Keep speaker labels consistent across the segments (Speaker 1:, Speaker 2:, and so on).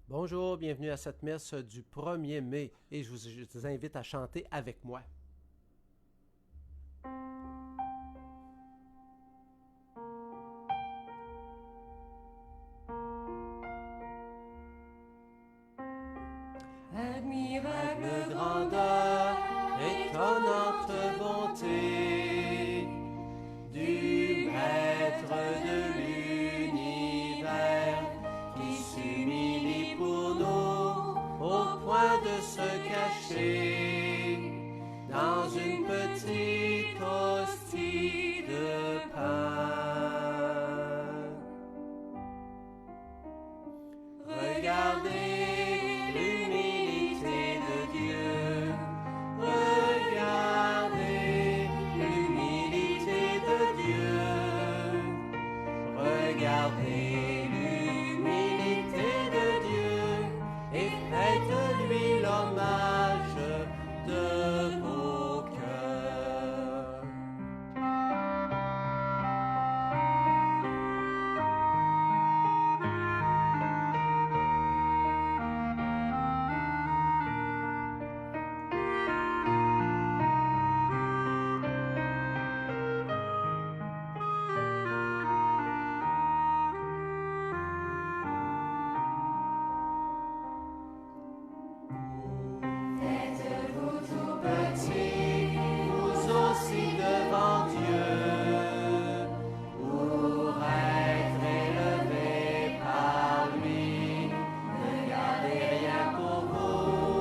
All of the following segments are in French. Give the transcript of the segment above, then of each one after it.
Speaker 1: Bonjour, bienvenue à cette messe du 1er mai et je vous invite à chanter avec moi. Admirable grandeur, étonnante bonté du Maître de l'univers qui s'humilie pour nous au point de se cacher dans une petite hostie de pain. Regardez l'humilité de Dieu. Regardez l'humilité de Dieu. Regardez l'humilité de Dieu et faites-lui l'hommage de vos cœurs. Faites-vous tout petit, vous aussi devant Dieu, pour être élevé par lui. Ne gardez rien pour vous,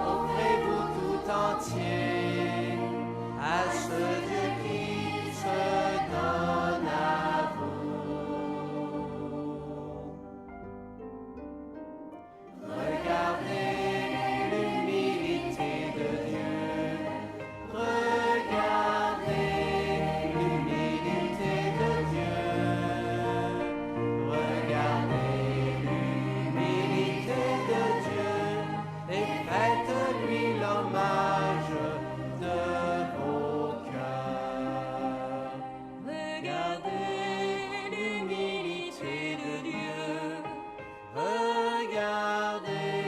Speaker 1: offrez-vous tout entier à ce Dieu qui se donne à vous. Regardez l'humilité de Dieu. Regardez l'humilité de Dieu. Regardez l'humilité de Dieu et faites-lui l'hommage de vos cœurs. Regardez l'humilité de Dieu. Regardez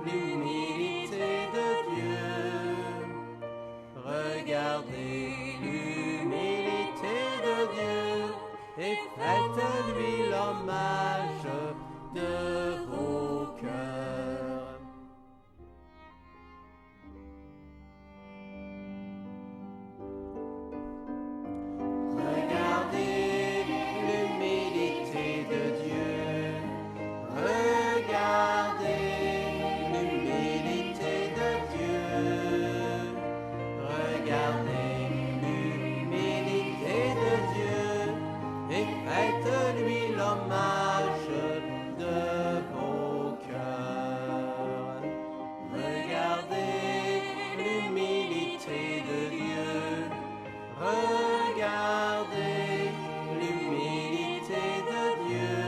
Speaker 1: l'humilité de Dieu. Regardez l'humilité de Dieu et faites-lui l'hommage de vos cœurs. Regardez l'humilité de Dieu. Regardez l'humilité de Dieu. Regardez l'humilité de Dieu et faites-lui l'hommage de vos cœurs. Regardez l'humilité de Dieu. Regardez l'humilité de Dieu.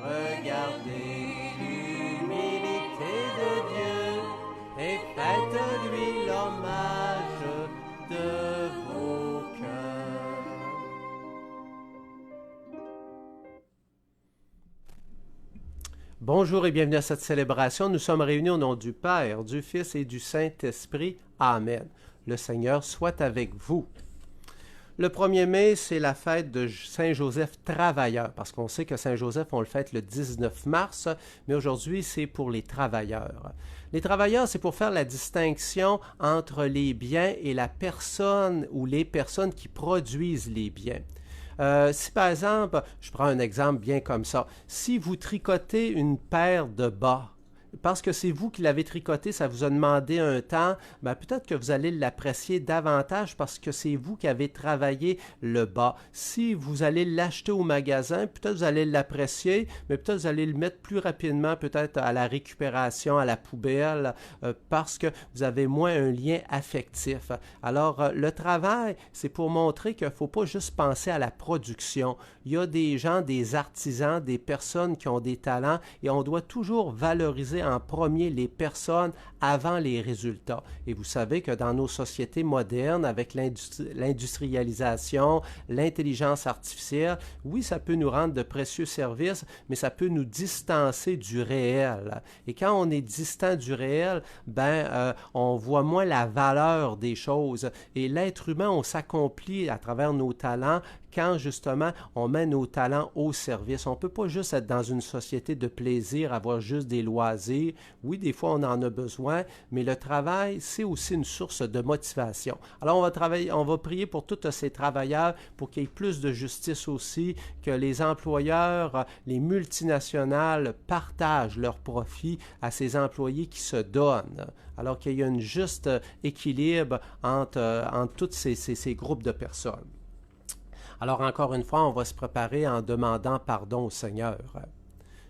Speaker 1: Regardez l'humilité de Dieu et faites-lui l'hommage de vos cœurs. Bonjour et bienvenue à cette célébration. Nous sommes réunis au nom du Père, du Fils et du Saint-Esprit. Amen. Le Seigneur soit avec vous. Le 1er mai, c'est la fête de Saint-Joseph travailleur, parce qu'on sait que Saint-Joseph, on le fête le 19 mars, mais aujourd'hui, c'est pour les travailleurs. Les travailleurs, c'est pour faire la distinction entre les biens et la personne ou les personnes qui produisent les biens. Si par exemple, je prends un exemple bien comme ça, si vous tricotez une paire de bas, parce que c'est vous qui l'avez tricoté, ça vous a demandé un temps, ben peut-être que vous allez l'apprécier davantage parce que c'est vous qui avez travaillé le bas. Si vous allez l'acheter au magasin, peut-être vous allez l'apprécier, mais peut-être vous allez le mettre plus rapidement, peut-être à la récupération, à la poubelle, parce que vous avez moins un lien affectif. Alors, le travail, c'est pour montrer qu'il ne faut pas juste penser à la production. Il y a des gens, des artisans, des personnes qui ont des talents et on doit toujours valoriser prioriser en premier les personnes avant les résultats. Et vous savez que dans nos sociétés modernes, avec l'industrialisation, l'intelligence artificielle, oui, ça peut nous rendre de précieux services, mais ça peut nous distancer du réel. Et quand on est distant du réel, on voit moins la valeur des choses. Et l'être humain, on s'accomplit à travers nos talents quand justement on met nos talents au service. On ne peut pas juste être dans une société de plaisir, avoir juste des loisirs. Oui, des fois on en a besoin, mais le travail, c'est aussi une source de motivation. Alors on va prier pour tous ces travailleurs pour qu'il y ait plus de justice aussi, que les employeurs, les multinationales partagent leurs profits à ces employés qui se donnent. Alors qu'il y a un juste équilibre entre tous ces groupes de personnes. Alors encore une fois, on va se préparer en demandant pardon au Seigneur.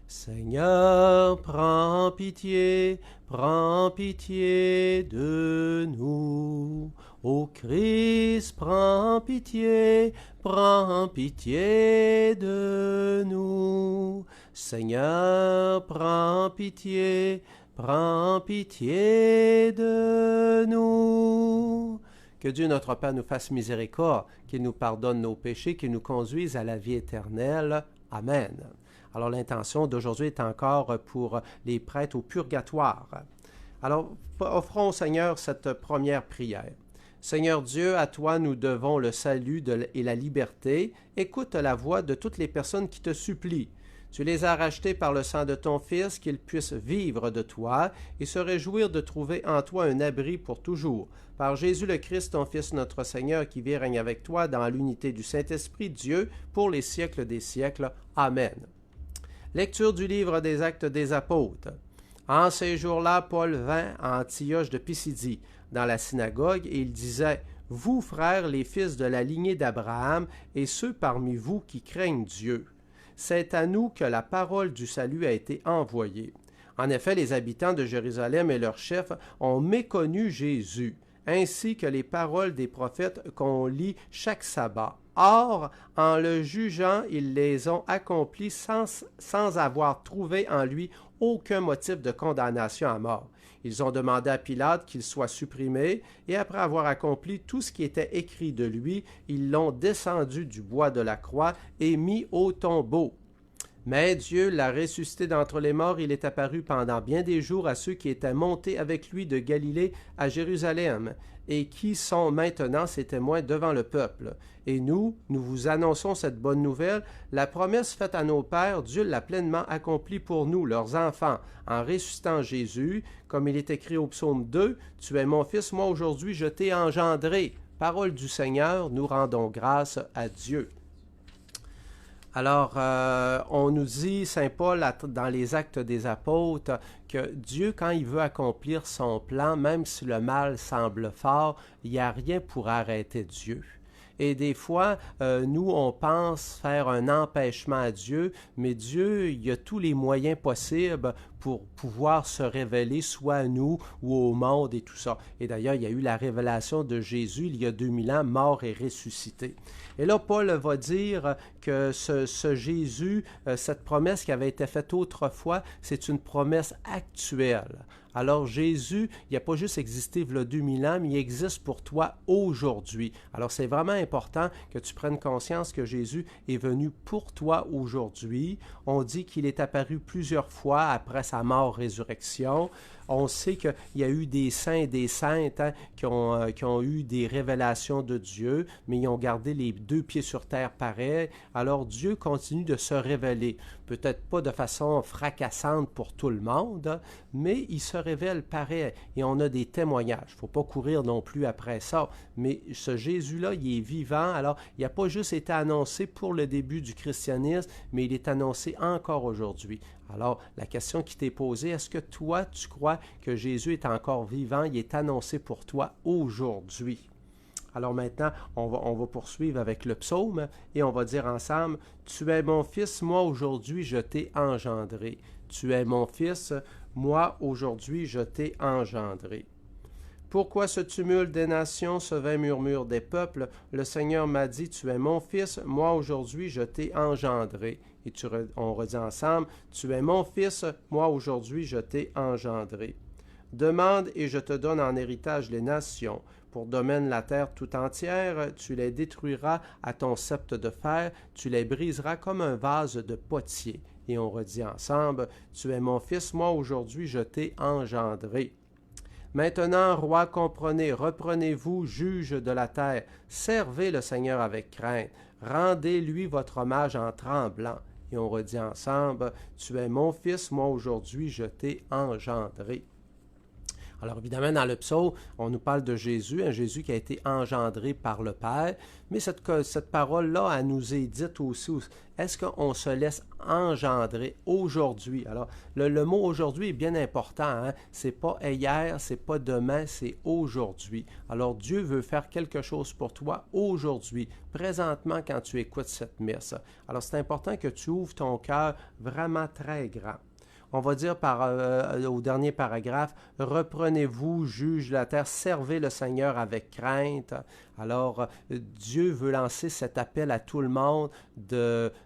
Speaker 1: Seigneur, prends pitié de nous. Ô Christ, prends pitié de nous. Seigneur, prends pitié de nous. Que Dieu notre Père nous fasse miséricorde, qu'il nous pardonne nos péchés, qu'il nous conduise à la vie éternelle. Amen. Alors l'intention d'aujourd'hui est encore pour les prêtres au purgatoire. Alors offrons au Seigneur cette première prière. Seigneur Dieu, à toi nous devons le salut et la liberté. Écoute la voix de toutes les personnes qui te supplient. Tu les as rachetés par le sang de ton Fils, qu'ils puissent vivre de toi et se réjouir de trouver en toi un abri pour toujours. Par Jésus le Christ, ton Fils notre Seigneur, qui vit et règne avec toi dans l'unité du Saint-Esprit, Dieu, pour les siècles des siècles. Amen. Lecture du livre des Actes des Apôtres. En ces jours-là, Paul vint à Antioche de Pisidie, dans la synagogue, et il disait, « Vous, frères, les fils de la lignée d'Abraham, et ceux parmi vous qui craignent Dieu, c'est à nous que la parole du salut a été envoyée. En effet, les habitants de Jérusalem et leurs chefs ont méconnu Jésus, ainsi que les paroles des prophètes qu'on lit chaque sabbat. Or, en le jugeant, ils les ont accomplis sans avoir trouvé en lui aucun motif de condamnation à mort. Ils ont demandé à Pilate qu'il soit supprimé, et après avoir accompli tout ce qui était écrit de lui, ils l'ont descendu du bois de la croix et mis au tombeau. Mais Dieu l'a ressuscité d'entre les morts, il est apparu pendant bien des jours à ceux qui étaient montés avec lui de Galilée à Jérusalem, et qui sont maintenant ses témoins devant le peuple. Et nous vous annonçons cette bonne nouvelle. La promesse faite à nos pères, Dieu l'a pleinement accomplie pour nous, leurs enfants, en ressuscitant Jésus, comme il est écrit au psaume 2, « Tu es mon fils, moi aujourd'hui je t'ai engendré. » Parole du Seigneur, nous rendons grâce à Dieu. Alors, on nous dit, Saint Paul, dans les Actes des Apôtres, que Dieu, quand il veut accomplir son plan, même si le mal semble fort, il n'y a rien pour arrêter Dieu. Et des fois, nous, on pense faire un empêchement à Dieu, mais Dieu, il a tous les moyens possibles pour pouvoir se révéler soit à nous ou au monde et tout ça. Et d'ailleurs, il y a eu la révélation de Jésus il y a 2000 ans, mort et ressuscité. Et là, Paul va dire que ce Jésus, cette promesse qui avait été faite autrefois, c'est une promesse actuelle. Alors Jésus, il n'a pas juste existé il y a 2000 ans, mais il existe pour toi aujourd'hui. Alors c'est vraiment important que tu prennes conscience que Jésus est venu pour toi aujourd'hui. On dit qu'il est apparu plusieurs fois après sa mort-résurrection. On sait qu'il y a eu des saints et des saintes qui ont eu des révélations de Dieu, mais ils ont gardé les deux pieds sur terre pareil. Alors Dieu continue de se révéler. Peut-être pas de façon fracassante pour tout le monde, mais il se révèle pareil. Et on a des témoignages. Il ne faut pas courir non plus après ça. Mais ce Jésus-là, il est vivant. Alors, il n'a pas juste été annoncé pour le début du christianisme, mais il est annoncé encore aujourd'hui. Alors, la question qui t'est posée, est-ce que toi, tu crois que Jésus est encore vivant? Il est annoncé pour toi aujourd'hui. Alors maintenant, on va poursuivre avec le psaume et on va dire ensemble, « Tu es mon fils, moi aujourd'hui je t'ai engendré. Tu es mon fils, moi aujourd'hui je t'ai engendré. » Pourquoi ce tumulte des nations, ce vain murmure des peuples? Le Seigneur m'a dit, « Tu es mon fils, moi aujourd'hui je t'ai engendré. » Et on redit ensemble, tu es mon fils, moi aujourd'hui je t'ai engendré. Demande et je te donne en héritage les nations. Pour domaine la terre tout entière, tu les détruiras à ton sceptre de fer, tu les briseras comme un vase de potier. Et on redit ensemble, tu es mon fils, moi aujourd'hui je t'ai engendré. Maintenant, roi, comprenez, reprenez-vous, juges de la terre, servez le Seigneur avec crainte, rendez-lui votre hommage en tremblant. Et on redit ensemble, tu es mon fils, moi aujourd'hui je t'ai engendré. Alors évidemment, dans le psaume, on nous parle de Jésus, un Jésus qui a été engendré par le Père, mais cette parole-là, elle nous est dite aussi, est-ce qu'on se laisse engendrer aujourd'hui? Alors, le mot aujourd'hui est bien important, hein? C'est pas hier, c'est pas demain, c'est aujourd'hui. Alors, Dieu veut faire quelque chose pour toi aujourd'hui, présentement quand tu écoutes cette messe. Alors, c'est important que tu ouvres ton cœur vraiment très grand. On va dire au dernier paragraphe, reprenez-vous, juge la terre, servez le Seigneur avec crainte. Alors, Dieu veut lancer cet appel à tout le monde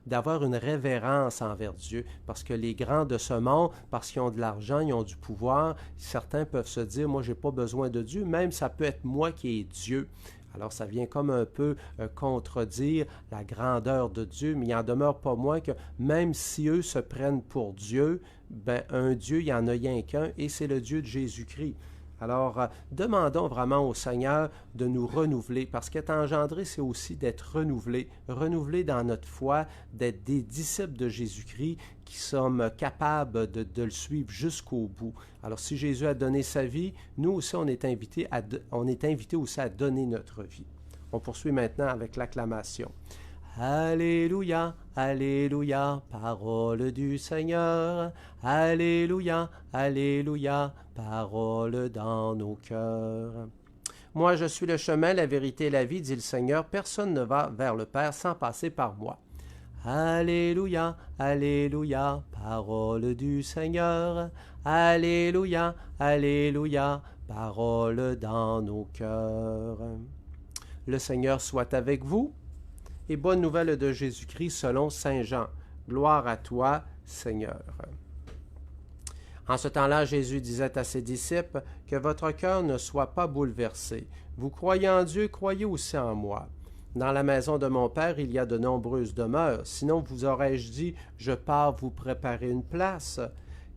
Speaker 1: d'avoir une révérence envers Dieu, parce que les grands de ce monde, parce qu'ils ont de l'argent, ils ont du pouvoir, certains peuvent se dire, moi, j'ai pas besoin de Dieu, même ça peut être moi qui est Dieu. Alors, ça vient comme un peu contredire la grandeur de Dieu, mais il n'en demeure pas moins que même si eux se prennent pour Dieu, ben, un Dieu, il n'y en a rien qu'un, et c'est le Dieu de Jésus-Christ. Alors, demandons vraiment au Seigneur de nous renouveler, parce qu'être engendré, c'est aussi d'être renouvelé dans notre foi, d'être des disciples de Jésus-Christ qui sommes capables de le suivre jusqu'au bout. Alors, si Jésus a donné sa vie, nous aussi, on est invités aussi à donner notre vie. On poursuit maintenant avec l'acclamation. Alléluia, Alléluia, parole du Seigneur. Alléluia, Alléluia, parole dans nos cœurs. Moi, je suis le chemin, la vérité et la vie, dit le Seigneur. Personne ne va vers le Père sans passer par moi. Alléluia, Alléluia, parole du Seigneur. Alléluia, Alléluia, parole dans nos cœurs. Le Seigneur soit avec vous. Et bonne nouvelle de Jésus-Christ selon Saint Jean. Gloire à toi, Seigneur. En ce temps-là, Jésus disait à ses disciples, que votre cœur ne soit pas bouleversé. Vous croyez en Dieu, croyez aussi en moi. Dans la maison de mon Père, il y a de nombreuses demeures. Sinon, vous aurais-je dit, je pars vous préparer une place.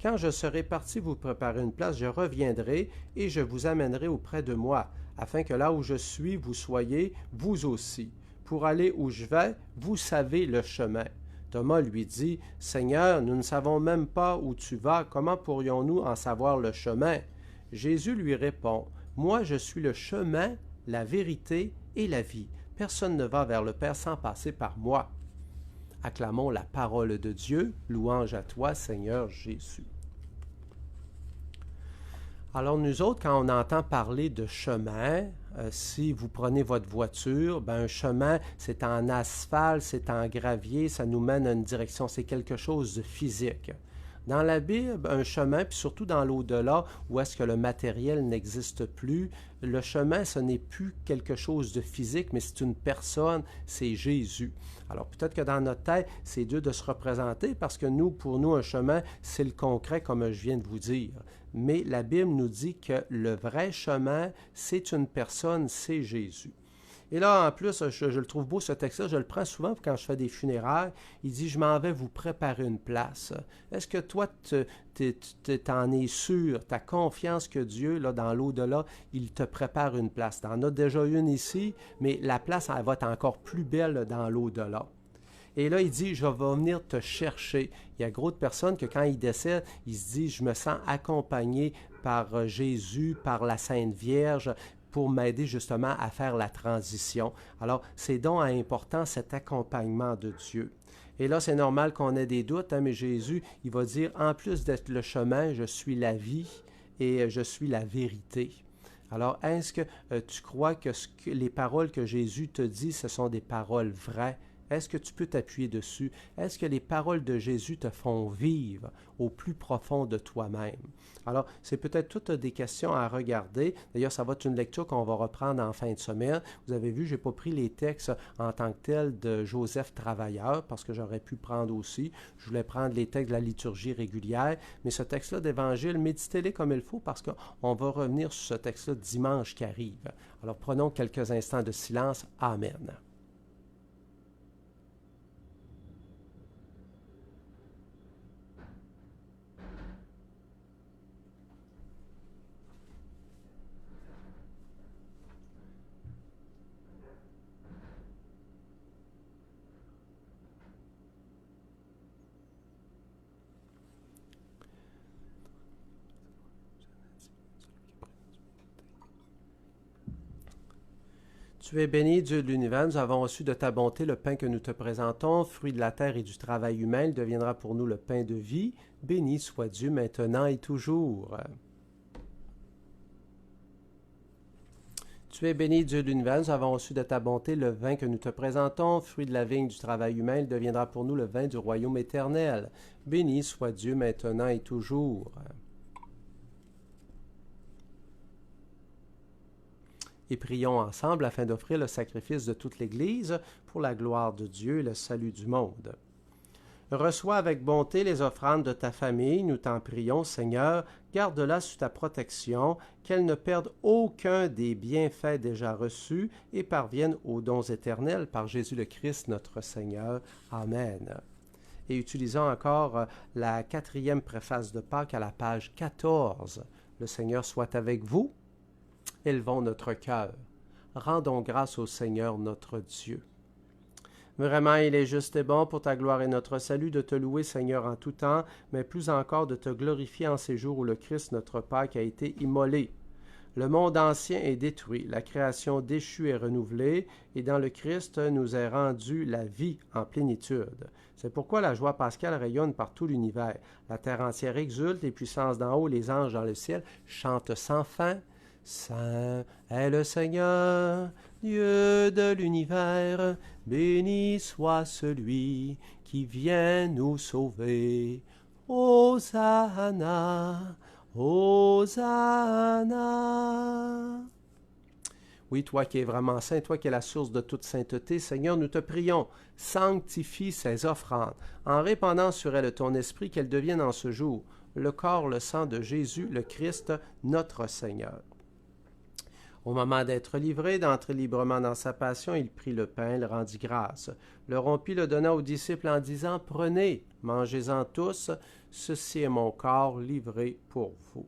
Speaker 1: Quand je serai parti vous préparer une place, je reviendrai et je vous amènerai auprès de moi, afin que là où je suis, vous soyez, vous aussi. Pour aller où je vais, vous savez le chemin. Thomas lui dit, Seigneur, nous ne savons même pas où tu vas, comment pourrions-nous en savoir le chemin? Jésus lui répond, Moi je suis le chemin, la vérité et la vie. Personne ne va vers le Père sans passer par moi. Acclamons la parole de Dieu, louange à toi, Seigneur Jésus. Alors nous autres, quand on entend parler de chemin, si vous prenez votre voiture, ben un chemin, c'est en asphalte, c'est en gravier, ça nous mène à une direction, c'est quelque chose de physique. Dans la Bible, un chemin, puis surtout dans l'au-delà, où est-ce que le matériel n'existe plus, le chemin, ce n'est plus quelque chose de physique, mais c'est une personne, c'est Jésus. Alors peut-être que dans notre tête, c'est dur de se représenter, parce que pour nous, un chemin, c'est le concret, comme je viens de vous dire. Mais la Bible nous dit que le vrai chemin, c'est une personne, c'est Jésus. Et là, en plus, je le trouve beau ce texte-là, je le prends souvent quand je fais des funérailles. Il dit, je m'en vais vous préparer une place. Est-ce que toi, t'en es sûr, tu as confiance que Dieu, là, dans l'au-delà, il te prépare une place. Tu en as déjà une ici, mais la place, elle va être encore plus belle dans l'au-delà. Et là, il dit, je vais venir te chercher. Il y a gros de personnes que quand ils décèdent, ils se disent, je me sens accompagné par Jésus, par la Sainte Vierge, pour m'aider justement à faire la transition. Alors, c'est donc important cet accompagnement de Dieu. Et là, c'est normal qu'on ait des doutes, hein, mais Jésus, il va dire, en plus d'être le chemin, je suis la vie et je suis la vérité. Alors, est-ce que tu crois que les paroles que Jésus te dit, ce sont des paroles vraies? Est-ce que tu peux t'appuyer dessus? Est-ce que les paroles de Jésus te font vivre au plus profond de toi-même? Alors, c'est peut-être toutes des questions à regarder. D'ailleurs, ça va être une lecture qu'on va reprendre en fin de semaine. Vous avez vu, je n'ai pas pris les textes en tant que tels de Joseph Travailleur, parce que j'aurais pu prendre aussi. Je voulais prendre les textes de la liturgie régulière, mais ce texte-là d'Évangile, méditez-les comme il faut, parce qu'on va revenir sur ce texte-là dimanche qui arrive. Alors, prenons quelques instants de silence. Amen. Tu es béni, Dieu de l'univers, nous avons reçu de ta bonté le pain que nous te présentons, fruit de la terre et du travail humain, il deviendra pour nous le pain de vie. Béni soit Dieu maintenant et toujours. Tu es béni, Dieu de l'univers, nous avons reçu de ta bonté le vin que nous te présentons, fruit de la vigne du travail humain, il deviendra pour nous le vin du royaume éternel. Béni soit Dieu maintenant et toujours. Et prions ensemble afin d'offrir le sacrifice de toute l'Église pour la gloire de Dieu et le salut du monde. Reçois avec bonté les offrandes de ta famille, nous t'en prions, Seigneur, garde-la sous ta protection, qu'elle ne perde aucun des bienfaits déjà reçus et parvienne aux dons éternels par Jésus le Christ notre Seigneur. Amen. Et utilisons encore la 4e préface de Pâques à la page 14. Le Seigneur soit avec vous. Élevons notre cœur. Rendons grâce au Seigneur notre Dieu. Vraiment, il est juste et bon pour ta gloire et notre salut de te louer, Seigneur, en tout temps, mais plus encore de te glorifier en ces jours où le Christ, notre Pâque, a été immolé. Le monde ancien est détruit, la création déchue est renouvelée, et dans le Christ nous est rendue la vie en plénitude. C'est pourquoi la joie pascale rayonne par tout l'univers. La terre entière exulte, les puissances d'en haut, les anges dans le ciel chantent sans fin. Saint est le Seigneur, Dieu de l'univers, béni soit celui qui vient nous sauver. Hosanna, Hosanna. Oui, toi qui es vraiment saint, toi qui es la source de toute sainteté, Seigneur, nous te prions, sanctifie ces offrandes, en répandant sur elles ton esprit, qu'elles deviennent en ce jour le corps, le sang de Jésus, le Christ, notre Seigneur. Au moment d'être livré, d'entrer librement dans sa passion, il prit le pain, le rendit grâce, le rompit, le donna aux disciples en disant « Prenez, mangez-en tous, ceci est mon corps livré pour vous. »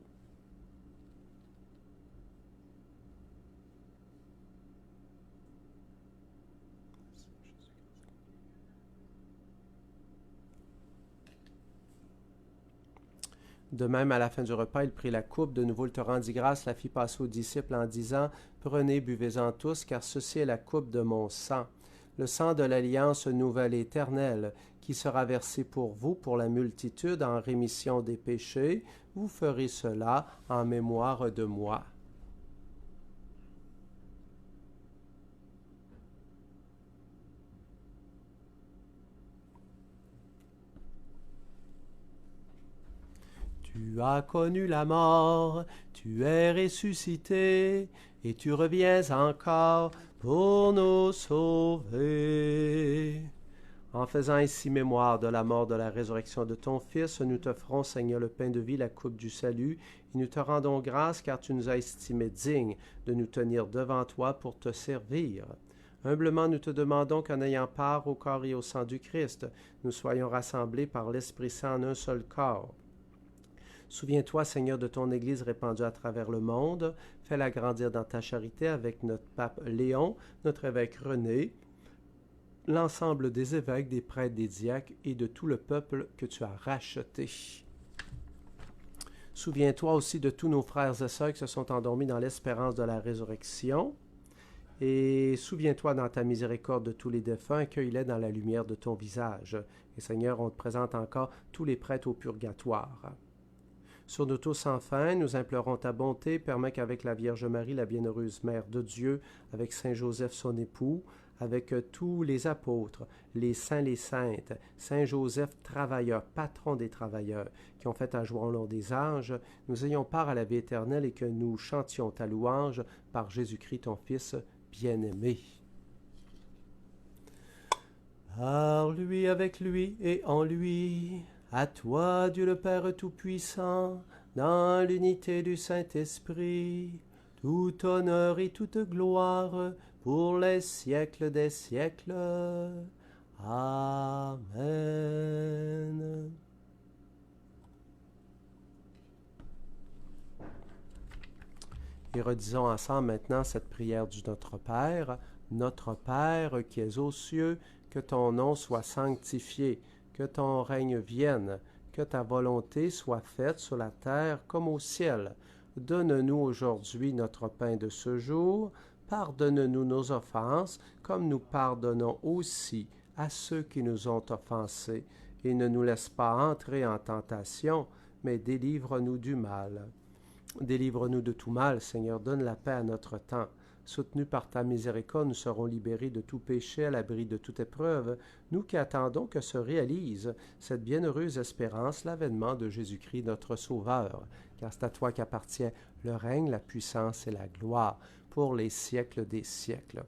Speaker 1: De même, à la fin du repas, il prit la coupe, de nouveau il te rendit grâce, la fit passer aux disciples en disant « Prenez, buvez-en tous, car ceci est la coupe de mon sang, le sang de l'alliance nouvelle et éternelle, qui sera versé pour vous, pour la multitude, en rémission des péchés. Vous ferez cela en mémoire de moi. » Tu as connu la mort, tu es ressuscité, et tu reviens encore pour nous sauver. En faisant ainsi mémoire de la mort, de la résurrection de ton Fils, nous t'offrons, Seigneur, le pain de vie, la coupe du salut, et nous te rendons grâce car tu nous as estimés dignes de nous tenir devant toi pour te servir. Humblement, nous te demandons qu'en ayant part au corps et au sang du Christ, nous soyons rassemblés par l'Esprit Saint en un seul corps. Souviens-toi, Seigneur, de ton Église répandue à travers le monde. Fais-la grandir dans ta charité avec notre pape Léon, notre évêque René, l'ensemble des évêques, des prêtres, des diacres et de tout le peuple que tu as racheté. Souviens-toi aussi de tous nos frères et sœurs qui se sont endormis dans l'espérance de la résurrection. Et souviens-toi dans ta miséricorde de tous les défunts, accueille-les dans la lumière de ton visage. Et Seigneur, on te présente encore tous les prêtres au purgatoire. Sur nous tous sans fin, nous implorons ta bonté, permets qu'avec la Vierge Marie, la bienheureuse Mère de Dieu, avec Saint Joseph son époux, avec tous les apôtres, les saints, les saintes, Saint Joseph, travailleur, patron des travailleurs, qui ont fait ta joie au long des âges, nous ayons part à la vie éternelle et que nous chantions ta louange par Jésus-Christ, ton Fils bien-aimé. Par lui, avec lui et en lui, à toi, Dieu le Père Tout-Puissant, dans l'unité du Saint-Esprit, tout honneur et toute gloire pour les siècles des siècles. Amen. Et redisons ensemble maintenant cette prière du Notre Père. Notre Père qui es aux cieux, que ton nom soit sanctifié, que ton règne vienne, que ta volonté soit faite sur la terre comme au ciel. Donne-nous aujourd'hui notre pain de ce jour. Pardonne-nous nos offenses, comme nous pardonnons aussi à ceux qui nous ont offensés. Et ne nous laisse pas entrer en tentation, mais délivre-nous du mal. Délivre-nous de tout mal, Seigneur, donne la paix à notre temps. Soutenus par ta miséricorde, nous serons libérés de tout péché, à l'abri de toute épreuve, nous qui attendons que se réalise cette bienheureuse espérance, l'avènement de Jésus-Christ, notre Sauveur. Car c'est à toi qu'appartient le règne, la puissance et la gloire pour les siècles des siècles.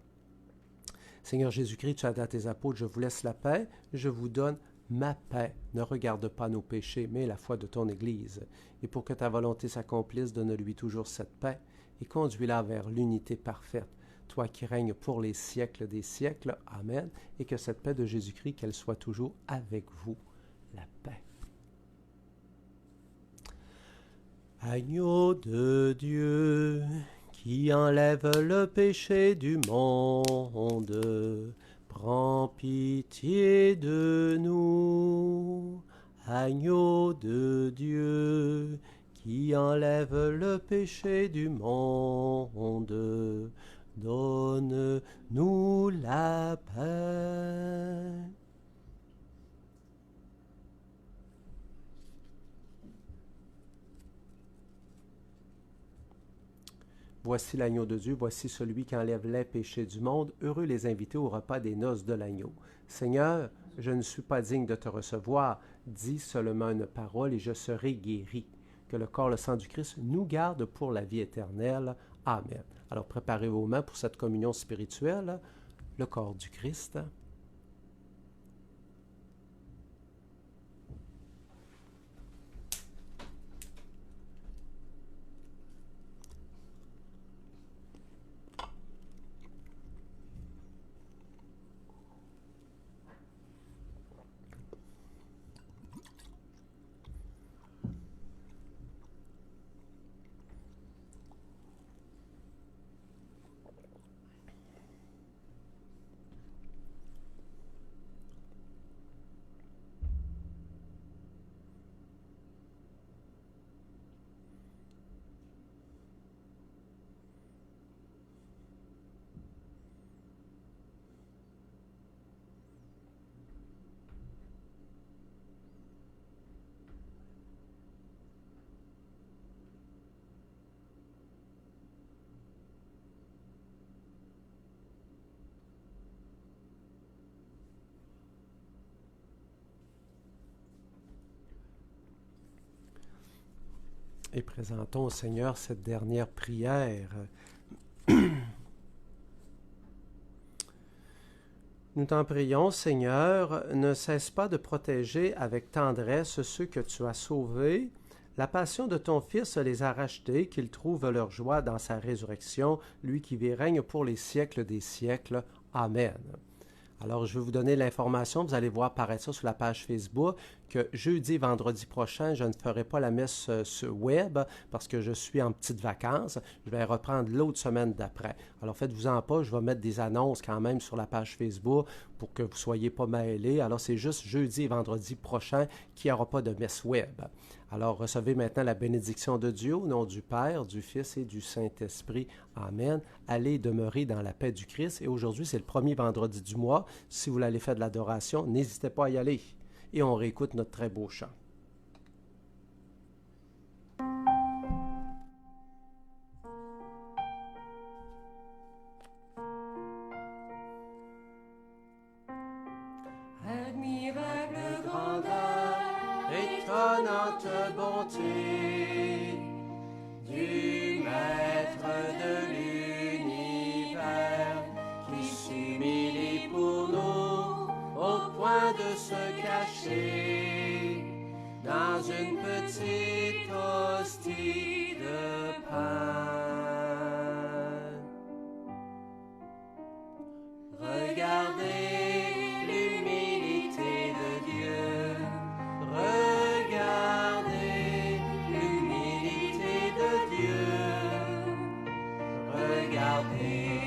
Speaker 1: Seigneur Jésus-Christ, tu as dit à tes apôtres, je vous laisse la paix, je vous donne ma paix. Ne regarde pas nos péchés, mais la foi de ton Église. Et pour que ta volonté s'accomplisse, donne-lui toujours cette paix et conduis-la vers l'unité parfaite. Toi qui règnes pour les siècles des siècles. Amen. Et que cette paix de Jésus-Christ, qu'elle soit toujours avec vous. La paix. Agneau de Dieu, qui enlève le péché du monde, prends pitié de nous. Agneau de Dieu, qui enlève le péché du monde, donne-nous la paix. Voici l'agneau de Dieu, voici celui qui enlève les péchés du monde. Heureux les invités au repas des noces de l'agneau. Seigneur, je ne suis pas digne de te recevoir. Dis seulement une parole et je serai guéri. Que le corps, le sang du Christ nous garde pour la vie éternelle. Amen. Alors préparez vos mains pour cette communion spirituelle. Le corps du Christ. Et présentons au Seigneur cette dernière prière. Nous t'en prions, Seigneur, ne cesse pas de protéger avec tendresse ceux que tu as sauvés. La passion de ton Fils les a rachetés, qu'ils trouvent leur joie dans sa résurrection, lui qui règne pour les siècles des siècles. Amen. Alors, je vais vous donner l'information. Vous allez voir apparaître ça sur la page Facebook que jeudi et vendredi prochain, je ne ferai pas la messe sur web parce que je suis en petites vacances. Je vais reprendre l'autre semaine d'après. Alors, faites-vous-en pas. Je vais mettre des annonces quand même sur la page Facebook pour que vous ne soyez pas mêlés. Alors, c'est juste jeudi et vendredi prochain qu'il n'y aura pas de messe web. Alors, recevez maintenant la bénédiction de Dieu au nom du Père, du Fils et du Saint-Esprit. Amen. Allez demeurer dans la paix du Christ. Et aujourd'hui, c'est le premier vendredi du mois. Si vous voulez faire de l'adoration, n'hésitez pas à y aller. Et on réécoute notre très beau chant. sainte bonté du Maître de l'univers qui s'humilie pour nous au point de se cacher dans une petite hostie de pain. Regardez l'humilité de Dieu. Regardez l'humilité de Dieu. Regardez